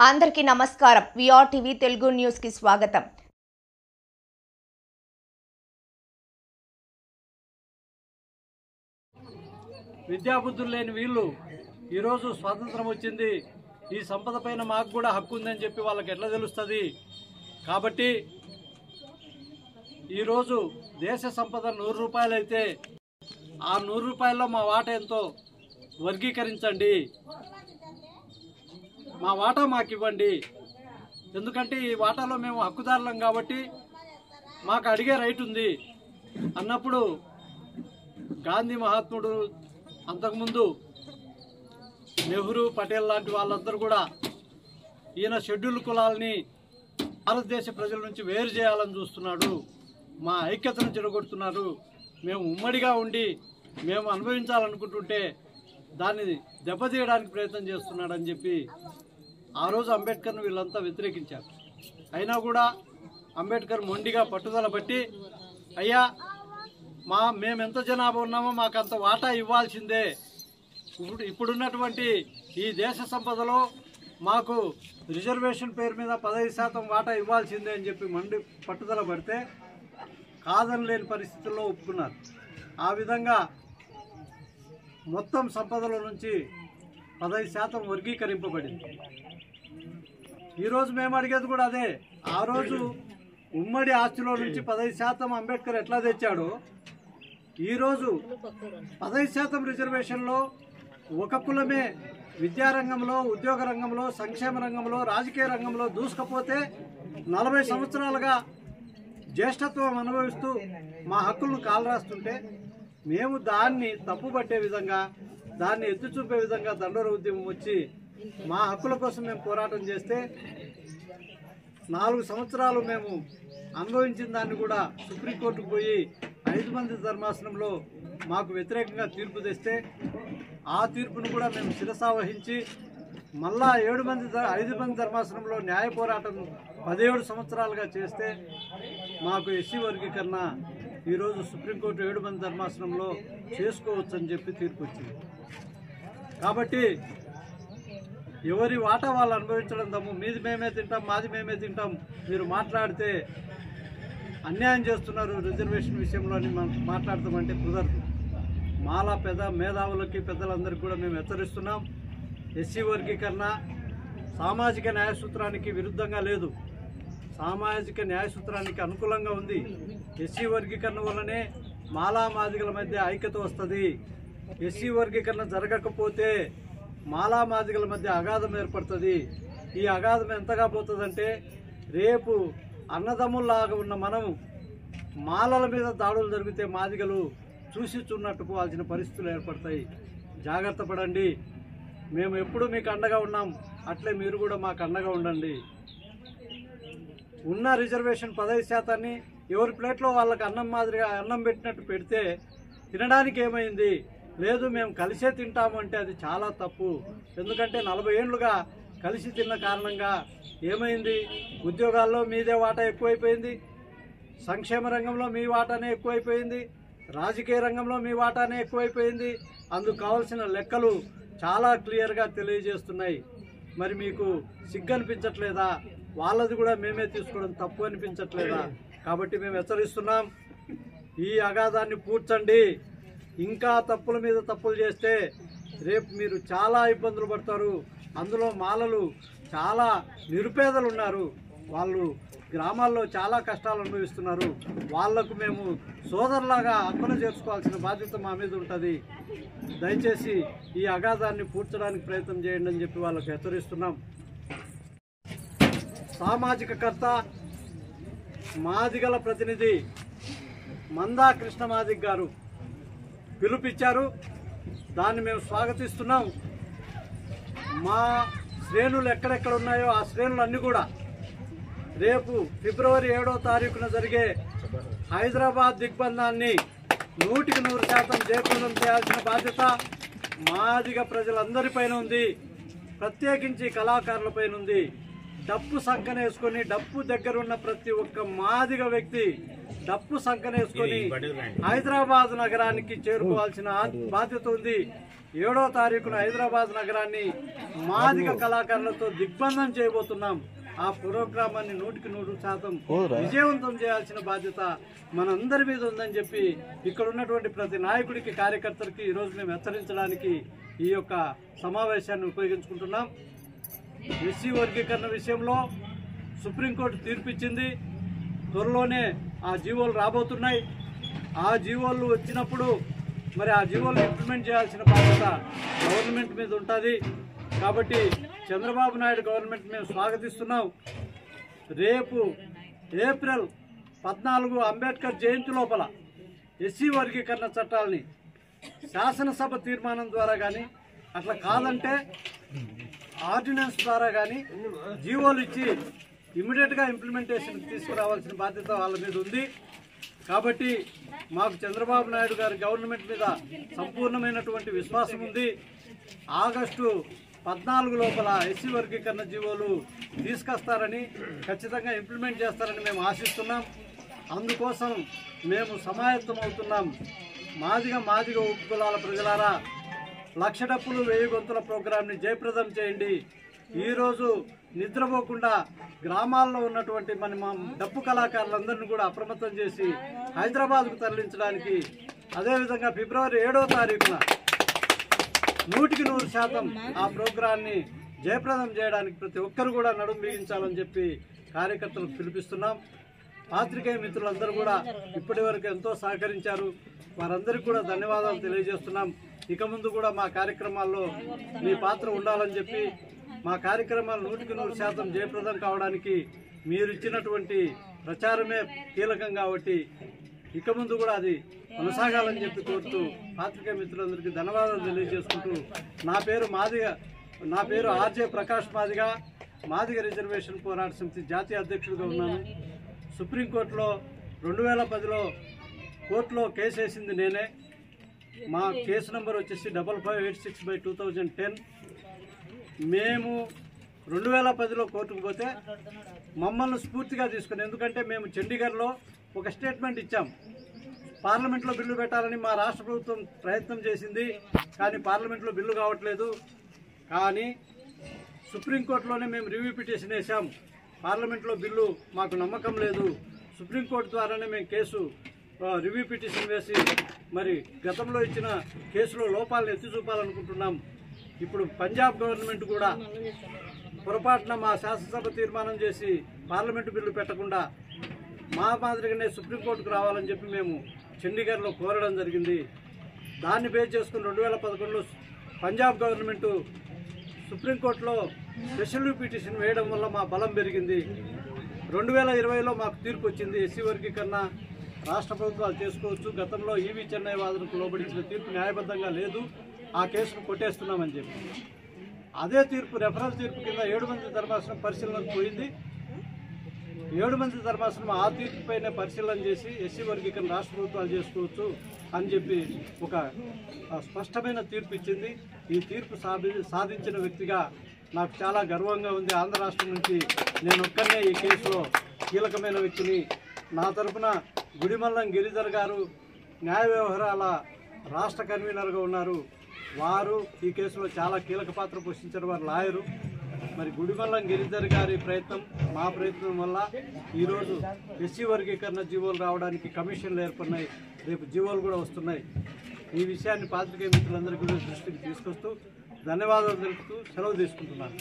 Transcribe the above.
అందరికీ నమస్కారం. VR TV Telugu news కి స్వాగతం. విద్యాబుద్ధులు లేని వీళ్ళు ఈరోజు స్వాతంత్రం వచ్చింది, ఈ సంపద పైన మాకు కూడా హక్కు ఉందని చెప్పి వాళ్ళకి ఎట్లా తెలుస్తుంది? కాబట్టి ఈరోజు దేశ సంపద 100 రూపాయలు అయితే ఆ 100 రూపాయల్లో మా వాటా ఎంతో వర్గీకరించండి, మా వాటా మాకు ఇవ్వండి. ఎందుకంటే ఈ వాటాలో మేము హక్కుదారులం కాబట్టి మాకు అడిగే రైట్ ఉంది అన్నప్పుడు గాంధీ మహాత్ముడు, అంతకుముందు నెహ్రూ, పటేల్ లాంటి వాళ్ళందరూ కూడా ఈయన షెడ్యూల్ కులాలని భారతదేశ ప్రజల నుంచి వేరు చేయాలని చూస్తున్నాడు, మా ఐక్యతను చెడగొడుతున్నారు, మేము ఉమ్మడిగా ఉండి మేము అనుభవించాలనుకుంటుంటే దాన్ని దెబ్బతీయడానికి ప్రయత్నం చేస్తున్నాడని చెప్పి ఆ రోజు అంబేద్కర్ను వీళ్ళంతా వ్యతిరేకించారు. అయినా కూడా అంబేద్కర్ మొండిగా పట్టుదల బట్టి, అయ్యా మేము ఎంత జనాభా ఉన్నామో మాకు అంత వాటా ఇవ్వాల్సిందే, ఇప్పుడున్నటువంటి ఈ దేశ సంపదలో మాకు రిజర్వేషన్ పేరు మీద 15% వాటా ఇవ్వాల్సిందే అని చెప్పి మొండి పట్టుదల పడితే కాదని లేని పరిస్థితుల్లో ఒప్పుకున్నారు. ఆ విధంగా మొత్తం సంపదలో నుంచి 15% వర్గీకరింపబడింది. ఈరోజు మేము అడిగేది కూడా అదే. ఆ రోజు ఉమ్మడి ఆస్తిలో నుంచి 15% అంబేద్కర్ ఎట్లా తెచ్చాడో ఈరోజు 15% రిజర్వేషన్లో ఒక కులమే విద్యారంగంలో, ఉద్యోగ రంగంలో, సంక్షేమ రంగంలో, రాజకీయ రంగంలో దూసుకపోతే 40 సంవత్సరాలుగా జ్యేష్ఠత్వం అనుభవిస్తూ మా హక్కులను కాలరాస్తుంటే మేము దాన్ని తప్పుపట్టే విధంగా, దాన్ని ఎత్తి చూపే విధంగా దండోర ఉద్యమం వచ్చి మా హక్కుల కోసం మేము పోరాటం చేస్తే 4 సంవత్సరాలు మేము అనుభవించిన దాన్ని కూడా సుప్రీంకోర్టుకు పోయి 5 మంది ధర్మాసనంలో మాకు వ్యతిరేకంగా తీర్పు తెస్తే ఆ తీర్పును కూడా మేము శిరసావహించి మళ్ళా 5 మంది ధర్మాసనంలో న్యాయ పోరాటం 17 సంవత్సరాలుగా చేస్తే మాకు ఎస్సీ వర్గీకరణ ఈరోజు సుప్రీంకోర్టు 7 మంది ధర్మాసనంలో చేసుకోవచ్చని చెప్పి తీర్పు వచ్చింది. కాబట్టి ఎవరి వాటా వాళ్ళు అనుభవించడం తమ్ము, మీది మేమే తింటాం, మాది మేమే తింటాం, మీరు మాట్లాడితే అన్యాయం చేస్తున్నారు రిజర్వేషన్ విషయంలో అని మాట్లాడతామంటే కుదరదు. మాలా మేధావులకి, పెద్దలందరికీ కూడా మేము హెచ్చరిస్తున్నాం. ఎస్సీ వర్గీకరణ సామాజిక న్యాయ సూత్రానికి విరుద్ధంగా లేదు, సామాజిక న్యాయ సూత్రానికి అనుకూలంగా ఉంది. ఎస్సీ వర్గీకరణ వల్లనే మాలా మాదిగల మధ్య ఐక్యత వస్తుంది. ఎస్సీ వర్గీకరణ జరగకపోతే మాలా మాదిగల మధ్య అగాధం ఏర్పడుతుంది. ఈ అగాధం ఎంతగా పోతుందంటే రేపు అన్నదమ్ముల్లాగా ఉన్న మనము మాలల మీద దాడులు జరిగితే మాదిగలు చూసి చూన్నట్టు పోవాల్సిన పరిస్థితులు ఏర్పడతాయి. జాగ్రత్త పడండి. మేము ఎప్పుడూ మీకు అండగా ఉన్నాం, అట్లే మీరు కూడా మాకు అండగా ఉండండి. ఉన్న రిజర్వేషన్ 15% ఎవరి ప్లేట్లో వాళ్ళకి అన్నం మాదిరిగా అన్నం పెట్టినట్టు పెడితే తినడానికి ఏమైంది? లేదు మేము కలిసే తింటాము అంటే అది చాలా తప్పు. ఎందుకంటే 40 ఏళ్లుగా కలిసి తిన్న కారణంగా ఏమైంది? ఉద్యోగాల్లో మీదే వాటా ఎక్కువైపోయింది, సంక్షేమ రంగంలో మీ వాటానే ఎక్కువైపోయింది, రాజకీయ రంగంలో మీ వాటానే ఎక్కువైపోయింది. అందుకు కావాల్సిన లెక్కలు చాలా క్లియర్గా తెలియజేస్తున్నాయి. మరి మీకు సిగ్గు అనిపించట్లేదా? వాళ్ళది కూడా మేమే తీసుకోవడం తప్పు అనిపించట్లేదా? కాబట్టి మేము హెచ్చరిస్తున్నాం, ఈ అగాధాన్ని పూడ్చండి. ఇంకా తప్పుల మీద తప్పులు చేస్తే రేపు మీరు చాలా ఇబ్బందులు పడతారు. అందులో మాలలు చాలా నిరుపేదలు ఉన్నారు, వాళ్ళు గ్రామాల్లో చాలా కష్టాలు అనుభవిస్తున్నారు. వాళ్లకు మేము సోదరులాగా హక్కున చేర్చుకోవాల్సిన బాధ్యత మా మీద ఉంటుంది. దయచేసి ఈ అగాధాన్ని పూడ్చడానికి ప్రయత్నం చేయండి అని చెప్పి వాళ్ళకు హెచ్చరిస్తున్నాం. సామాజికకర్త, మాదిగల ప్రతినిధి మందా కృష్ణ మాదిగ్ గారు పిలుపిచ్చారు, దాన్ని మేము స్వాగతిస్తున్నాం. మా శ్రేణులు ఎక్కడెక్కడ ఉన్నాయో ఆ శ్రేణులన్నీ కూడా రేపు ఫిబ్రవరి 7వ తారీఖున జరిగే హైదరాబాద్ దిగ్బంధాన్ని 100% జయప్రదం చేయాల్సిన బాధ్యత మాదిగ ప్రజలందరిపైన ఉంది, ప్రత్యేకించి కళాకారులపైన ఉంది. డప్పు సంకనేసుకొని డప్పు దగ్గర ఉన్న ప్రతి ఒక్క మాదిగ వ్యక్తి డప్పు సంకనేసుకొని హైదరాబాద్ నగరానికి చేరుకోవాల్సిన బాధ్యత ఉంది. 7వ తారీఖున హైదరాబాద్ నగరాన్ని మాదిగ కళాకారులతో దిగ్బంధం చేయబోతున్నాం. ఆ ప్రోగ్రామాన్ని 100% విజయవంతం చేయాల్సిన బాధ్యత మనందరి మీద ఉందని చెప్పి ఇక్కడ ఉన్నటువంటి ప్రతి నాయకుడికి, కార్యకర్తలకి ఈరోజు మేము హెచ్చరించడానికి ఈ యొక్క సమావేశాన్ని ఉపయోగించుకుంటున్నాం. ఎస్సీ వర్గీకరణ విషయంలో సుప్రీంకోర్టు తీర్పిచ్చింది. త్వరలోనే ఆ జీవోలు రాబోతున్నాయి. ఆ జీవోలు వచ్చినప్పుడు మరి ఆ జీవోలు ఇంప్లిమెంట్ చేయాల్సిన బాధ్యత గవర్నమెంట్ మీద ఉంటుంది. కాబట్టి చంద్రబాబు నాయుడు గవర్నమెంట్ మేము స్వాగతిస్తున్నాం. రేపు ఏప్రిల్ 14 అంబేద్కర్ జయంతి లోపల ఎస్సీ వర్గీకరణ చట్టాలని శాసనసభ తీర్మానం ద్వారా కానీ, అట్లా కాదంటే ఆర్డినెన్స్ ద్వారా కానీ జీవోలు ఇచ్చి ఇమ్మీడియట్గా ఇంప్లిమెంటేషన్ తీసుకురావాల్సిన బాధ్యత వాళ్ళ మీద ఉంది. కాబట్టి మాకు చంద్రబాబు నాయుడు గారి గవర్నమెంట్ మీద సంపూర్ణమైనటువంటి విశ్వాసం ఉంది. ఆగస్టు 14 లోపల ఎస్సీ వర్గీకరణ జీవోలు తీసుకొస్తారని, ఖచ్చితంగా ఇంప్లిమెంట్ చేస్తారని మేము ఆశిస్తున్నాం. అందుకోసం మేము సమాయత్తం అవుతున్నాం. మాదిగ ఉపకులాల ప్రజలారా, 1,00,000 డప్పులు 1000 గొంతుల ప్రోగ్రాంని జయప్రదం చేయండి. ఈరోజు నిద్రపోకుండా గ్రామాల్లో ఉన్నటువంటి మా డప్పు కళాకారులందరినీ కూడా అప్రమత్తం చేసి హైదరాబాద్కు తరలించడానికి, అదేవిధంగా ఫిబ్రవరి 7వ తారీఖున 100% ఆ ప్రోగ్రాన్ని జయప్రదం చేయడానికి ప్రతి ఒక్కరు కూడా నడుం బిగించాలని చెప్పి కార్యకర్తలకు పిలిపిస్తున్నాం. పాత్రికేయ మిత్రులందరూ కూడా ఇప్పటి వరకు ఎంతో సహకరించారు. వారందరికీ కూడా ధన్యవాదాలు తెలియజేస్తున్నాం. ఇక ముందు కూడా మా కార్యక్రమాల్లో మీ పాత్ర ఉండాలని చెప్పి, మా కార్యక్రమాలు 100% జయప్రదం కావడానికి మీరు ఇచ్చినటువంటి ప్రచారమే కీలకం. కాబట్టి ఇక ముందు కూడా అది కొనసాగాలని చెప్పి కోరుతూ పాత్రికేయ మిత్రులందరికీ ధన్యవాదాలు తెలియజేసుకుంటూ, నా పేరు ఆర్జే ప్రకాష్ మాదిగ రిజర్వేషన్ పోరాట సమితి జాతీయ అధ్యక్షుడిగా ఉన్నాను. సుప్రీంకోర్టులో 2010లో కోర్టులో కేసు వేసింది నేనే. మా కేసు నెంబర్ వచ్చేసి 5586/2010. మేము 2010లో కోర్టుకు పోతే మమ్మల్ని స్ఫూర్తిగా తీసుకుని, ఎందుకంటే మేము చండీగఢ్లో ఒక స్టేట్మెంట్ ఇచ్చాం. పార్లమెంట్లో బిల్లు పెట్టాలని మా రాష్ట్ర ప్రభుత్వం ప్రయత్నం చేసింది, కానీ పార్లమెంట్లో బిల్లు కావట్లేదు. కానీ సుప్రీంకోర్టులోనే మేము రివ్యూ పిటిషన్ వేసాం. పార్లమెంట్లో బిల్లు మాకు నమ్మకం లేదు. సుప్రీంకోర్టు ద్వారానే మేము కేసు రివ్యూ పిటిషన్ వేసి మరి గతంలో ఇచ్చిన కేసులో లోపాలను ఎత్తి చూపాలనుకుంటున్నాం. ఇప్పుడు పంజాబ్ గవర్నమెంట్ కూడా పొరపాటున మా శాసనసభ తీర్మానం చేసి పార్లమెంటు బిల్లు పెట్టకుండా మా మాదిరిగానే సుప్రీంకోర్టుకు రావాలని చెప్పి మేము చండీగఢ్లో కోరడం జరిగింది. దాన్ని బేస్ చేసుకుని 2011లో పంజాబ్ గవర్నమెంటు సుప్రీంకోర్టులో స్పెషల్ పిటిషన్ వేయడం వల్ల మా బలం పెరిగింది. 2020లో మాకు తీర్పు వచ్చింది. ఎస్సీ వర్గీకరణ రాష్ట్ర ప్రభుత్వాలు చేసుకోవచ్చు, గతంలో ఈవీ చెన్నై వాదనకు లోబడించిన తీర్పు న్యాయబద్ధంగా లేదు, ఆ కేసును కొట్టేస్తున్నామని చెప్పి అదే తీర్పు రెఫరల్ తీర్పు కింద 7 మంది ధర్మాసనం పరిశీలనకు పోయింది. 7 మంది ధర్మాసనం ఆ తీర్పుపైనే పరిశీలన చేసి ఎస్సీ వర్గీకరణ రాష్ట్ర ప్రభుత్వాలు చేసుకోవచ్చు అని చెప్పి ఒక స్పష్టమైన తీర్పు ఇచ్చింది. ఈ తీర్పు సాధించిన వ్యక్తిగా నాకు చాలా గర్వంగా ఉంది. ఆంధ్ర రాష్ట్రం నుంచి నేను ఒక్కనే ఈ కేసులో కీలకమైన వ్యక్తిని. నా తరఫున గుడిమల్లం గిరిధర్ గారు న్యాయ వ్యవహారాల రాష్ట్ర కన్వీనర్గా ఉన్నారు. వారు ఈ కేసులో చాలా కీలక పాత్ర పోషించారు. వారు లాయరు. మరి గుడిమల్లం గిరిధర్ గారి ప్రయత్నం, మా ప్రయత్నం వల్ల ఈరోజు ఎస్సీ వర్గీకరణ జీవోలు రావడానికి కమిషన్లు ఏర్పడినాయి. రేపు జీవోలు కూడా వస్తున్నాయి. ఈ విషయాన్ని పాత్రికేయ మిత్రులందరికీ కూడా దృష్టికి తీసుకొస్తూ ధన్యవాదాలు తెలుపుతూ సెలవు తీసుకుంటున్నాను.